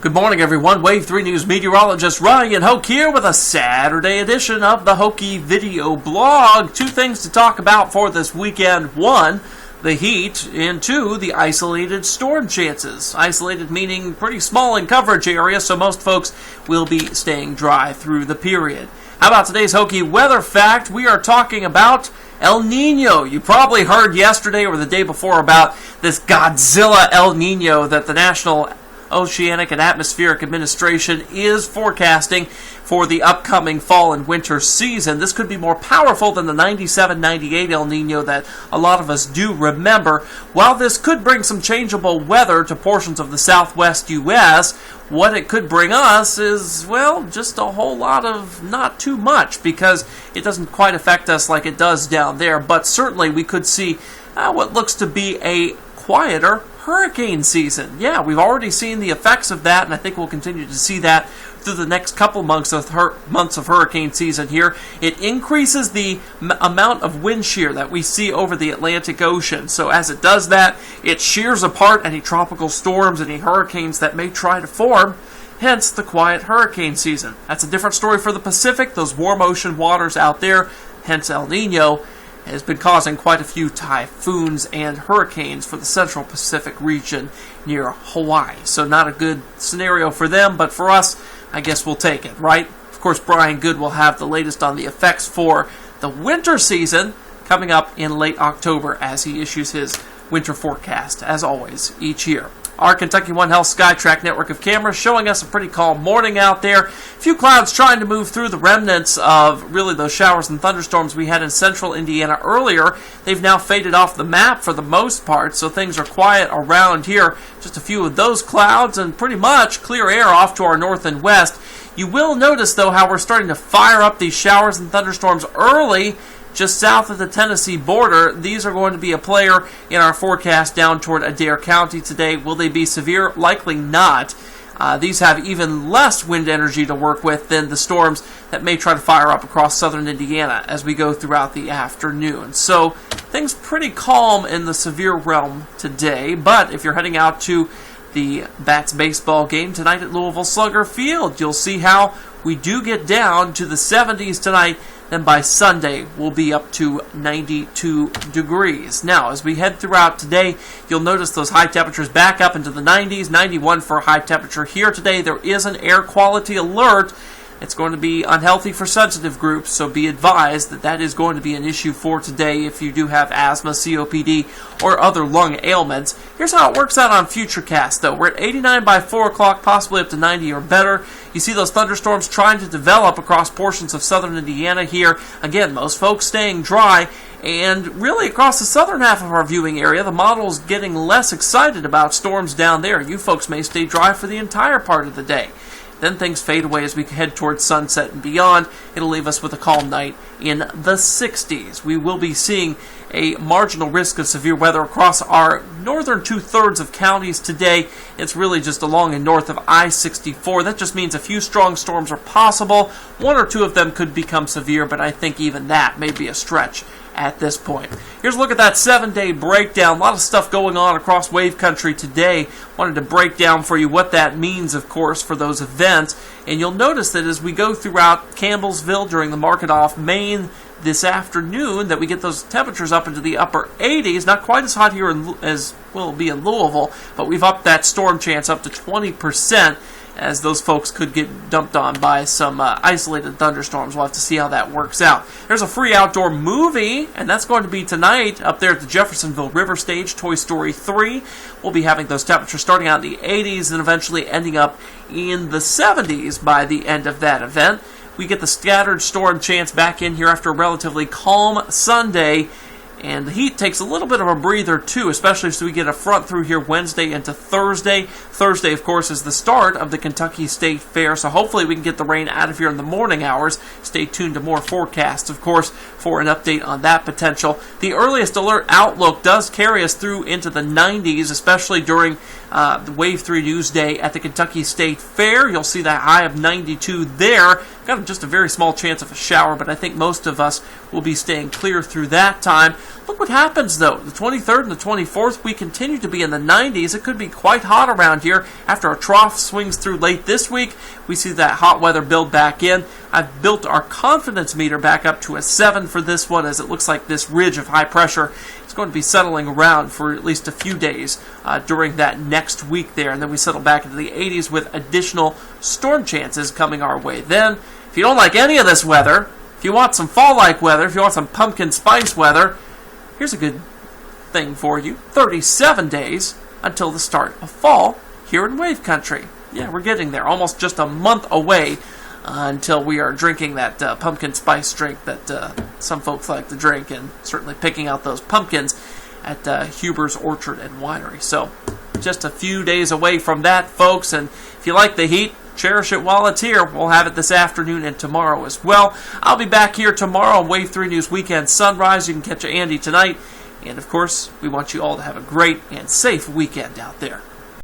Good morning, everyone. Wave 3 News meteorologist Ryan Hoke here with a Saturday edition of the Hokey video blog. Two things to talk about for this weekend. One, the heat, and two, the isolated storm chances. Isolated meaning pretty small in coverage area, so most folks will be staying dry through the period. How about today's Hokey weather fact? We are talking about El Nino. You probably heard yesterday or the day before about this Godzilla El Nino that the National Oceanic and Atmospheric Administration is forecasting for the upcoming fall and winter season. This could be more powerful than the 97-98 El Nino that a lot of us do remember. While this could bring some changeable weather to portions of the southwest U.S., what it could bring us is, well, just a whole lot of not too much, because it doesn't quite affect us like it does down there. But certainly we could see what looks to be a quieter hurricane season. Yeah, we've already seen the effects of that, and I think we'll continue to see that through the next couple months of hurricane season here. It increases the amount of wind shear that we see over the Atlantic Ocean. So as it does that, it shears apart any tropical storms, any hurricanes that may try to form, hence the quiet hurricane season. That's a different story for the Pacific, those warm ocean waters out there, hence El Nino has been causing quite a few typhoons and hurricanes for the central Pacific region near Hawaii. So not a good scenario for them, but for us, I guess we'll take it, right? Of course, Brian Good will have the latest on the effects for the winter season coming up in late October as he issues his winter forecast, as always, each year. Our Kentucky One Health SkyTrack network of cameras showing us a pretty calm morning out there. A few clouds trying to move through the remnants of really those showers and thunderstorms we had in central Indiana earlier. They've now faded off the map for the most part, so things are quiet around here. Just a few of those clouds and pretty much clear air off to our north and west. You will notice, though, how we're starting to fire up these showers and thunderstorms early just south of the Tennessee border. These are going to be a player in our forecast down toward Adair County today. Will they be severe? Likely not. These have even less wind energy to work with than the storms that may try to fire up across southern Indiana as we go throughout the afternoon. So things pretty calm in the severe realm today, but if you're heading out to the Bats baseball game tonight at Louisville Slugger Field, you'll see how we do get down to the 70s tonight. Then by Sunday, we'll be up to 92 degrees. Now, as we head throughout today, you'll notice those high temperatures back up into the 90s, 91 for a high temperature here today. There is an air quality alert. It's going to be unhealthy for sensitive groups, so be advised that that is going to be an issue for today if you do have asthma, COPD, or other lung ailments. Here's how it works out on Futurecast, though. We're at 89 by 4 o'clock, possibly up to 90 or better. You see those thunderstorms trying to develop across portions of southern Indiana here. Again, most folks staying dry. And really across the southern half of our viewing area, the model's getting less excited about storms down there. You folks may stay dry for the entire part of the day. Then things fade away as we head towards sunset and beyond. It'll leave us with a calm night in the 60s. We will be seeing a marginal risk of severe weather across our northern two-thirds of counties today. It's really just along and north of I-64. That just means a few strong storms are possible. One or two of them could become severe, but I think even that may be a stretch at this point. Here's a look at that 7-day breakdown. A lot of stuff going on across wave country today. Wanted to break down for you what that means, of course, for those events. And you'll notice that as we go throughout Campbellsville during the market off Main this afternoon, that we get those temperatures up into the upper 80s. Not quite as hot here as will be in Louisville, but we've upped that storm chance up to 20%. As those folks could get dumped on by some isolated thunderstorms. We'll have to see how that works out. There's a free outdoor movie, and that's going to be tonight up there at the Jeffersonville River Stage, Toy Story 3. We'll be having those temperatures starting out in the 80s and eventually ending up in the 70s by the end of that event. We get the scattered storm chance back in here after a relatively calm Sunday. And the heat takes a little bit of a breather, too, especially as we get a front through here Wednesday into Thursday. Thursday, of course, is the start of the Kentucky State Fair, so hopefully we can get the rain out of here in the morning hours. Stay tuned to more forecasts, of course, for an update on that potential. The earliest alert outlook does carry us through into the 90s, especially during the Wave 3 News Day at the Kentucky State Fair. You'll see that high of 92 there. got just a very small chance of a shower, but I think most of us will be staying clear through that time. Look what happens, though. The 23rd and the 24th, we continue to be in the 90s. It could be quite hot around here. After a trough swings through late this week, we see that hot weather build back in. I've built our confidence meter back up to a 7 for this one, as it looks like this ridge of high pressure is going to be settling around for at least a few days during that next week there. And then we settle back into the 80s with additional storm chances coming our way. Then, if you don't like any of this weather, if you want some fall-like weather, if you want some pumpkin spice weather, here's a good thing for you. 37 days until the start of fall here in Wave Country. Yeah, we're getting there. Almost just a month away until we are drinking that pumpkin spice drink that some folks like to drink, and certainly picking out those pumpkins at Huber's Orchard and Winery. So just a few days away from that, folks, and if you like the heat, cherish it while it's here. We'll have it this afternoon and tomorrow as well. I'll be back here tomorrow on Wave 3 News Weekend Sunrise. You can catch Andy tonight. And, of course, we want you all to have a great and safe weekend out there.